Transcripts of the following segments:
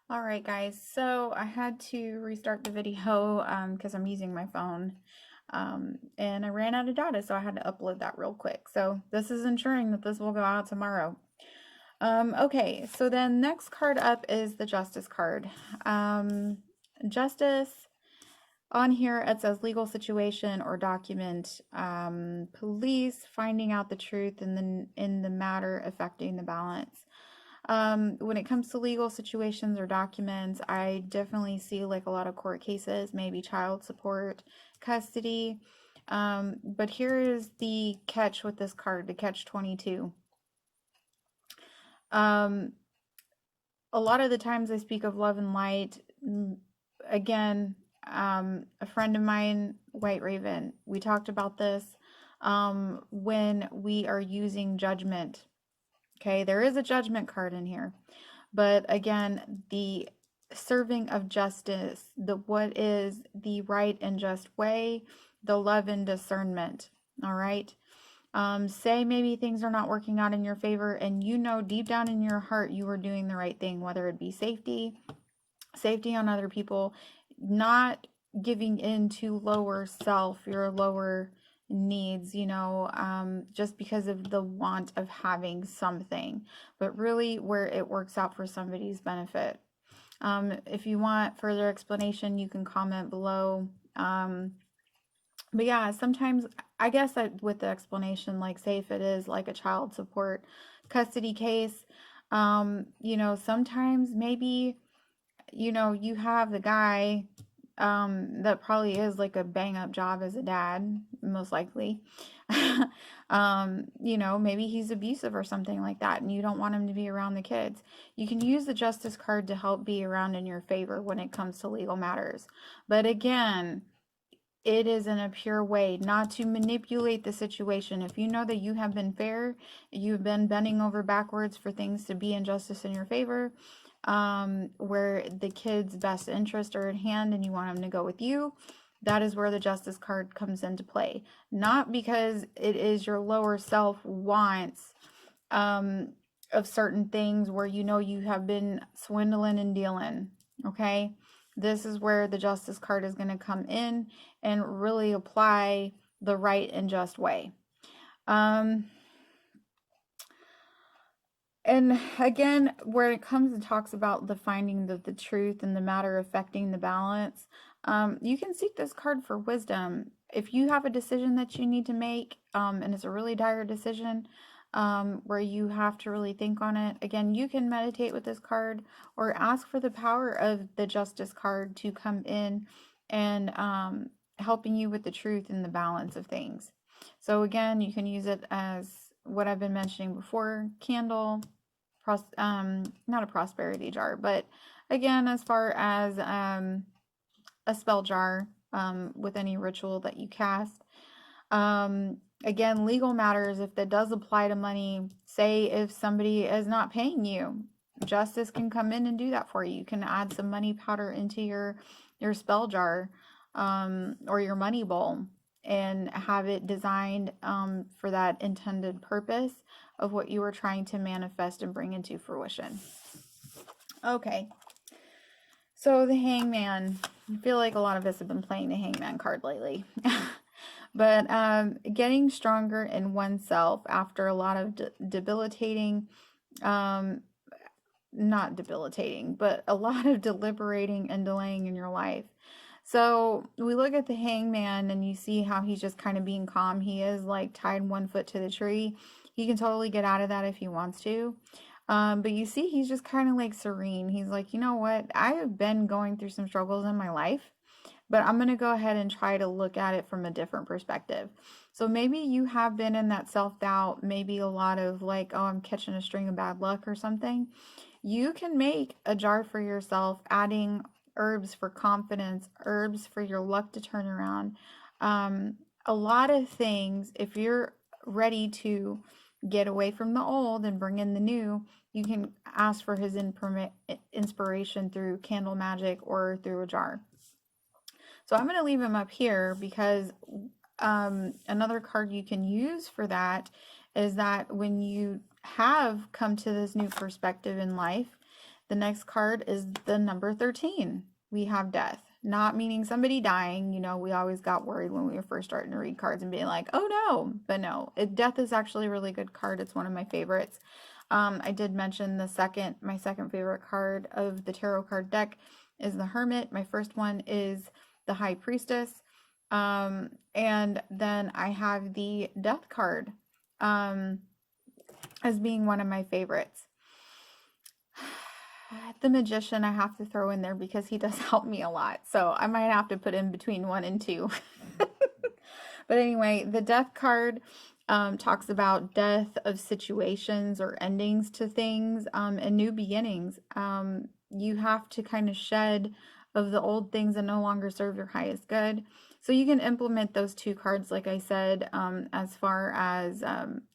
All right, guys. So I had to restart the video because I'm using my phone. And I ran out of data, so I had to upload that real quick. So this is ensuring that this will go out tomorrow. Okay, so then next card up is the Justice card. Justice, on here it says legal situation or document, police finding out the truth in the matter affecting the balance. When it comes to legal situations or documents, I definitely see like a lot of court cases, maybe child support, custody. But here is the catch with this card, the catch 22. Um, a lot of the times I speak of love and light. Again, a friend of mine, White Raven, we talked about this when we are using judgment. Okay, there is a judgment card in here. But again, the serving of justice, the what is the right and just way, the love and discernment. All right. Say maybe things are not working out in your favor, and you know deep down in your heart you are doing the right thing, whether it be safety on other people, not giving in to lower self, your lower needs, just because of the want of having something, but really where it works out for somebody's benefit. If you want further explanation, you can comment below. But yeah, sometimes I guess that with the explanation, like say if it is like a child support custody case, sometimes maybe you have the guy that probably is like a bang up job as a dad, most likely. Maybe he's abusive or something like that, and you don't want him to be around the kids. You can use the justice card to help be around in your favor when it comes to legal matters. But again, it is in a pure way, not to manipulate the situation. If you know that you have been fair, you've been bending over backwards for things to be in justice in your favor, where the kids' best interests are at hand and you want them to go with you, that is where the justice card comes into play. Not because it is your lower self wants of certain things where you have been swindling and dealing. Okay, this is where the justice card is going to come in and really apply the right and just way. And again, where it comes and talks about the finding of the truth and the matter affecting the balance, you can seek this card for wisdom. If you have a decision that you need to make, and it's a really dire decision, where you have to really think on it, again, you can meditate with this card or ask for the power of the justice card to come in and helping you with the truth and the balance of things. So again, you can use it as what I've been mentioning before, candle, not a prosperity jar, but again, as far as a spell jar with any ritual that you cast. Again, legal matters, if that does apply to money, say if somebody is not paying you, justice can come in and do that for you. You can add some money powder into your spell jar or your money bowl and have it designed for that intended purpose of what you were trying to manifest and bring into fruition. Okay, so the Hangman. I feel like a lot of us have been playing the Hangman card lately. But getting stronger in oneself after a lot of debilitating, not debilitating, but a lot of deliberating and delaying in your life. So we look at the Hangman and you see how he's just kind of being calm. He is like tied one foot to the tree. He can totally get out of that if he wants to. But you see, he's just kind of like serene. He's like, you know what? I have been going through some struggles in my life, but I'm going to go ahead and try to look at it from a different perspective. So maybe you have been in that self-doubt, maybe a lot of like, oh, I'm catching a string of bad luck or something. You can make a jar for yourself, adding herbs for confidence, herbs for your luck to turn around. A lot of things, if you're ready to get away from the old and bring in the new, you can ask for his inspiration through candle magic or through a jar. So I'm going to leave him up here because another card you can use for that is that when you have come to this new perspective in life, The next card is the number 13. We have death, not meaning somebody dying. You know, we always got worried when we were first starting to read cards and being like, oh no, but no, death is actually a really good card. It's one of my favorites. I did mention my second favorite card of the tarot card deck is the Hermit. My first one is the High Priestess. And then I have the Death card as being one of my favorites. The Magician I have to throw in there because he does help me a lot. So I might have to put in between 1 and 2. But anyway, the Death card talks about death of situations or endings to things and new beginnings. You have to kind of shed of the old things that no longer serve your highest good. So you can implement those 2 cards, like I said, as far as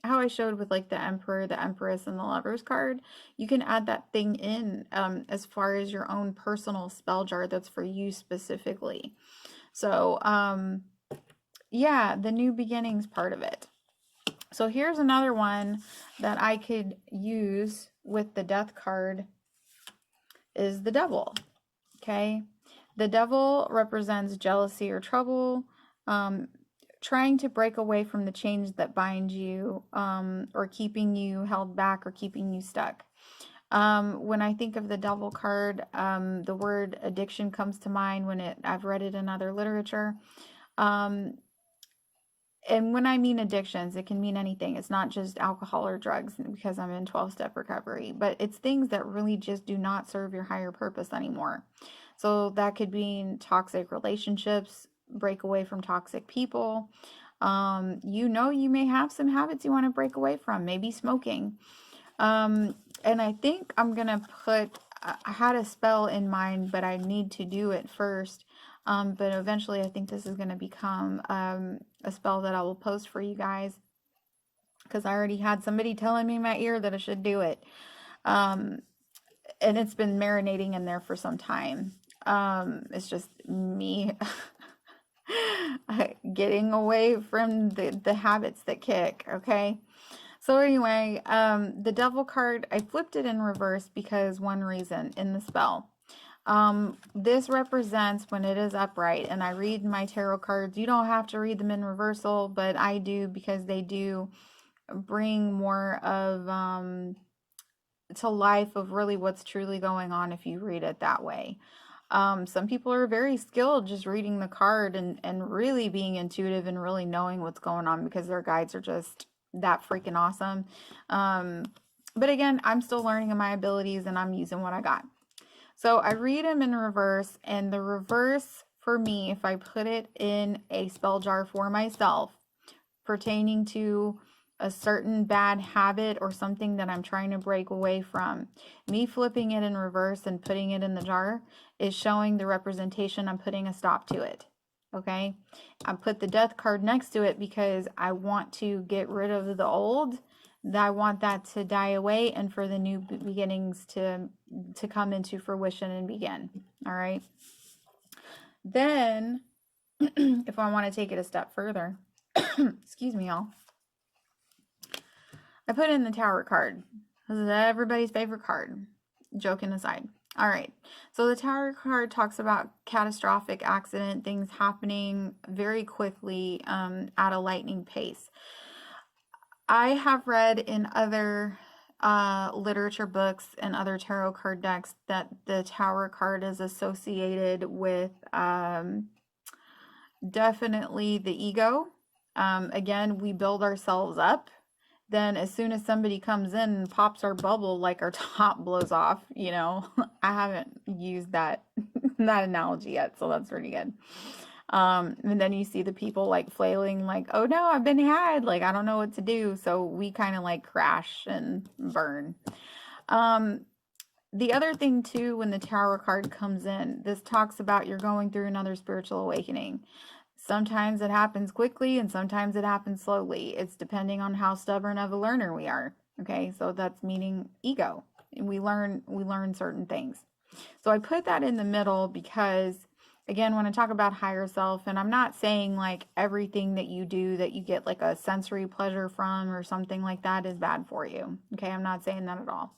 how I showed with like the Emperor, the Empress, and the Lovers card. You can add that thing in as far as your own personal spell jar that's for you specifically. So yeah, the new beginnings part of it. So here's another one that I could use with the Death card is the Devil. Okay. The Devil represents jealousy or trouble, trying to break away from the chains that bind you, or keeping you held back or keeping you stuck. When I think of the Devil card, the word addiction comes to mind I've read it in other literature. And when I mean addictions, it can mean anything. It's not just alcohol or drugs because I'm in 12-step recovery, but it's things that really just do not serve your higher purpose anymore. So that could mean toxic relationships, break away from toxic people. You may have some habits you want to break away from, maybe smoking. And I think I'm going to I had a spell in mind, but I need to do it first. But eventually I think this is going to become a spell that I will post for you guys because I already had somebody telling me in my ear that I should do it. And it's been marinating in there for some time. It's just me getting away from the habits that kick, okay? So anyway, the Devil card, I flipped it in reverse because one reason in the spell. This represents when it is upright, and I read my tarot cards. You don't have to read them in reversal, but I do because they do bring more of to life of really what's truly going on if you read it that way. Some people are very skilled just reading the card and really being intuitive and really knowing what's going on because their guides are just that freaking awesome. But again, I'm still learning in my abilities and I'm using what I got. So I read them in reverse, and the reverse for me, if I put it in a spell jar for myself pertaining to a certain bad habit or something that I'm trying to break away from, me flipping it in reverse and putting it in the jar is showing the representation I'm putting a stop to it. Okay, I put the Death card next to it because I want to get rid of the old. I want that to die away and for the new beginnings to come into fruition and begin. All right. Then, if I want to take it a step further, excuse me, y'all. I put in the Tower card. This is everybody's favorite card. Joking aside. All right. So the Tower card talks about catastrophic accident, things happening very quickly at a lightning pace. I have read in other literature books and other tarot card decks that the Tower card is associated with definitely the ego. Again, we build ourselves up. Then as soon as somebody comes in and pops our bubble, like our top blows off, you know. I haven't used that analogy yet, so that's pretty good. And then you see the people like flailing like, oh no, I've been had, like I don't know what to do. So we kind of like crash and burn. The other thing too, when the Tower card comes in, this talks about you're going through another spiritual awakening. Sometimes it happens quickly and sometimes it happens slowly. It's depending on how stubborn of a learner we are. Okay, so that's meaning ego. We learn certain things. So I put that in the middle because, again, when I talk about higher self, and I'm not saying like everything that you do that you get like a sensory pleasure from or something like that is bad for you. Okay, I'm not saying that at all.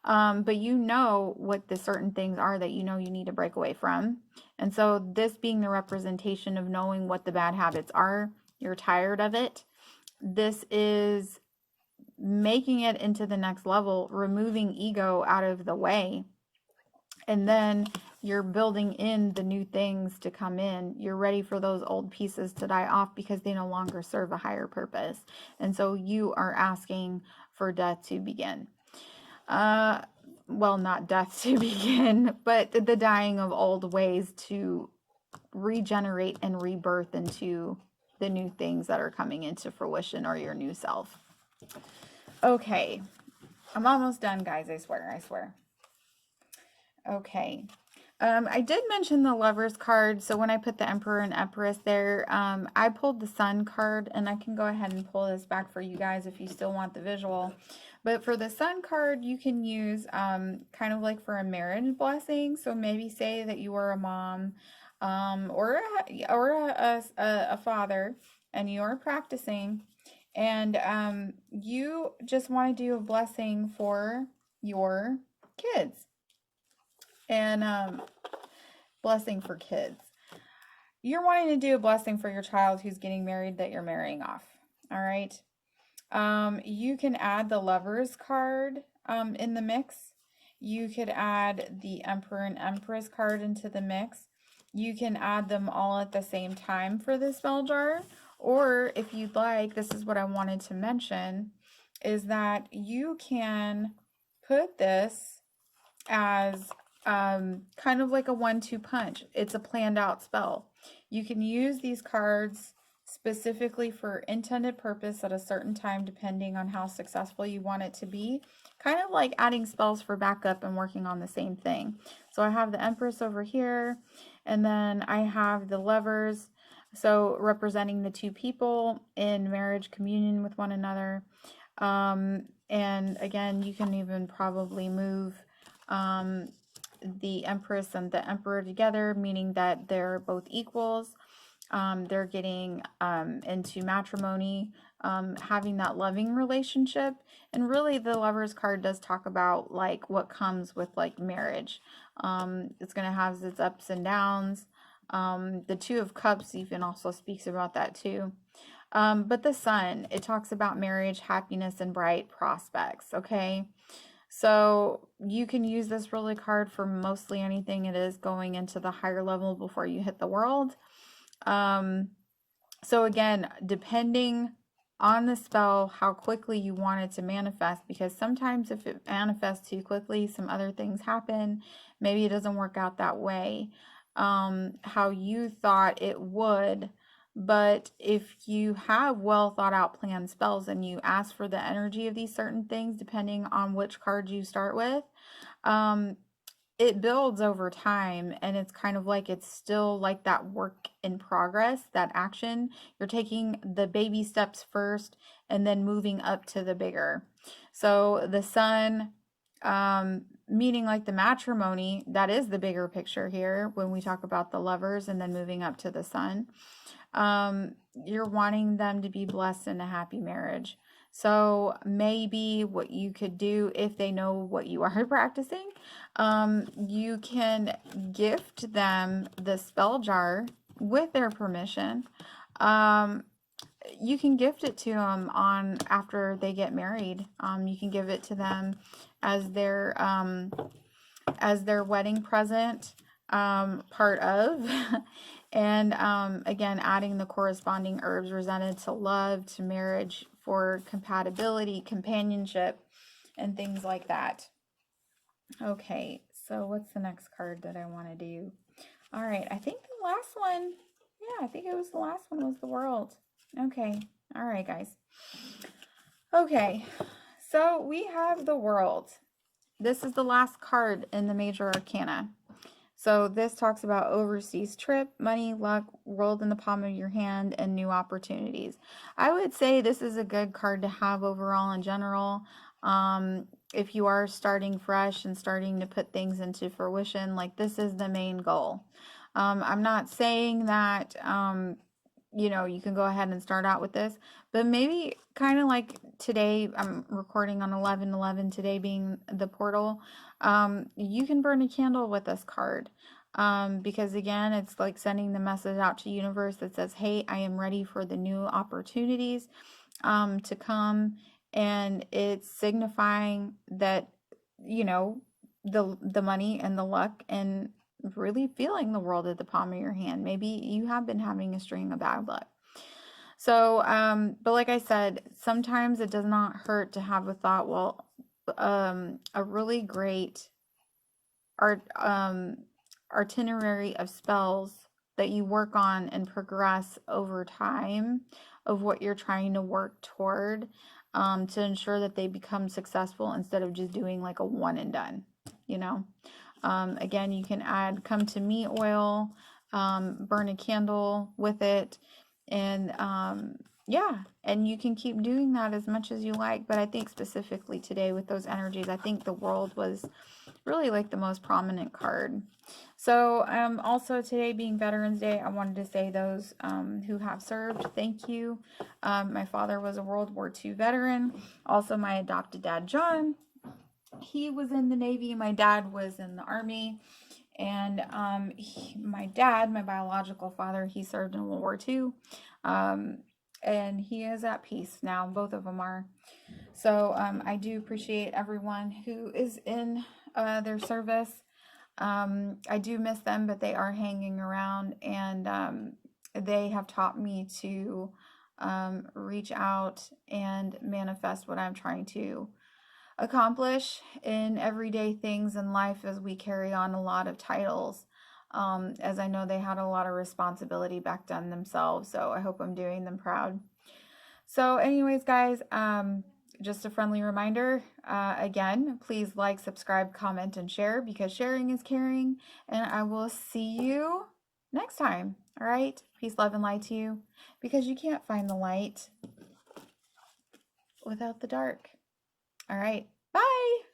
But you know what the certain things are that you know you need to break away from. And so, this being the representation of knowing what the bad habits are, you're tired of it. This is making it into the next level, removing ego out of the way. And then you're building in the new things to come in. You're ready for those old pieces to die off because they no longer serve a higher purpose. And so you are asking for death to begin. Uh, well, not death to begin, but the dying of old ways to regenerate and rebirth into the new things that are coming into fruition or your new self. Okay, I'm almost done, guys. I swear, I swear. Okay. I did mention the Lovers card, so when I put the Emperor and Empress there, I pulled the Sun card, and I can go ahead and pull this back for you guys if you still want the visual. But for the Sun card, you can use kind of like for a marriage blessing. So maybe say that you are a mom or a father, and you are practicing, and you just want to do a blessing for your kids. And blessing for kids. You're wanting to do a blessing for your child who's getting married that you're marrying off. All right. You can add the Lovers card in the mix. You could add the Emperor and Empress card into the mix. You can add them all at the same time for the spell jar. Or if you'd like, this is what I wanted to mention, is that you can put this as kind of like a 1-2 punch. It's a planned out spell. You can use these cards specifically for intended purpose at a certain time, depending on how successful you want it to be. Kind of like adding spells for backup and working on the same thing. So I have the Empress over here, and then I have the Lovers, so representing the two people in marriage communion with one another. And again, you can even probably move the Empress and the Emperor together, meaning that they're both equals. They're getting into matrimony, having that loving relationship. And really, the Lovers card does talk about like what comes with like marriage. It's going to have its ups and downs. The Two of Cups even also speaks about that too. But the Sun, it talks about marriage, happiness, and bright prospects. Okay. So you can use this really card for mostly anything it is going into the higher level before you hit the world. So again, depending on the spell, how quickly you want it to manifest, because sometimes if it manifests too quickly, some other things happen. Maybe it doesn't work out that way, how you thought it would. But if you have well thought out planned spells and you ask for the energy of these certain things, depending on which card you start with, it builds over time, and it's kind of like it's still like that work in progress, that action. You're taking the baby steps first and then moving up to the bigger. So the Sun, meaning like the matrimony, that is the bigger picture here when we talk about the Lovers and then moving up to the Sun. You're wanting them to be blessed in a happy marriage. So maybe what you could do, if they know what you are practicing, you can gift them the spell jar with their permission. You can gift it to them on after they get married. You can give it to them as their wedding present, part of. And again, adding the corresponding herbs presented to love, to marriage, for compatibility, companionship, and things like that. Okay, so what's the next card that I want to do? All right, I think the last one, yeah, I think it was the last one was the World. Okay, all right, guys. Okay, so we have the World. This is the last card in the Major Arcana. So this talks about overseas trip, money, luck, world in the palm of your hand, and new opportunities. I would say this is a good card to have overall in general. If you are starting fresh and starting to put things into fruition, like this is the main goal. I'm not saying that you know, you can go ahead and start out with this, but maybe kind of like today, I'm recording on 11/11, today being the portal. You can burn a candle with this card. Because again, it's like sending the message out to universe that says, hey, I am ready for the new opportunities to come. And it's signifying that, you know, the money and the luck and really feeling the world at the palm of your hand. Maybe you have been having a string of bad luck. So, but like I said, sometimes it does not hurt to have a thought, well, a really great art, itinerary of spells that you work on and progress over time of what you're trying to work toward, to ensure that they become successful instead of just doing like a one and done, you know. Again, you can add come to me oil, burn a candle with it, and yeah, and you can keep doing that as much as you like. But I think specifically today with those energies, I think the world was really like the most prominent card. So also today being Veterans Day, I wanted to say those who have served, thank you. My father was a World War II veteran. Also my adopted dad, John, he was in the Navy. My dad was in the Army. And my dad, my biological father, he served in World War II. And he is at peace now. Both of them are. So I do appreciate everyone who is in their service. I do miss them, but they are hanging around, and they have taught me to reach out and manifest what I'm trying to accomplish in everyday things in life as we carry on a lot of titles. As I know they had a lot of responsibility back then themselves, so I hope I'm doing them proud. So, anyways, guys, just a friendly reminder again, please like, subscribe, comment, and share because sharing is caring. And I will see you next time. All right. Peace, love, and light to you because you can't find the light without the dark. All right. Bye.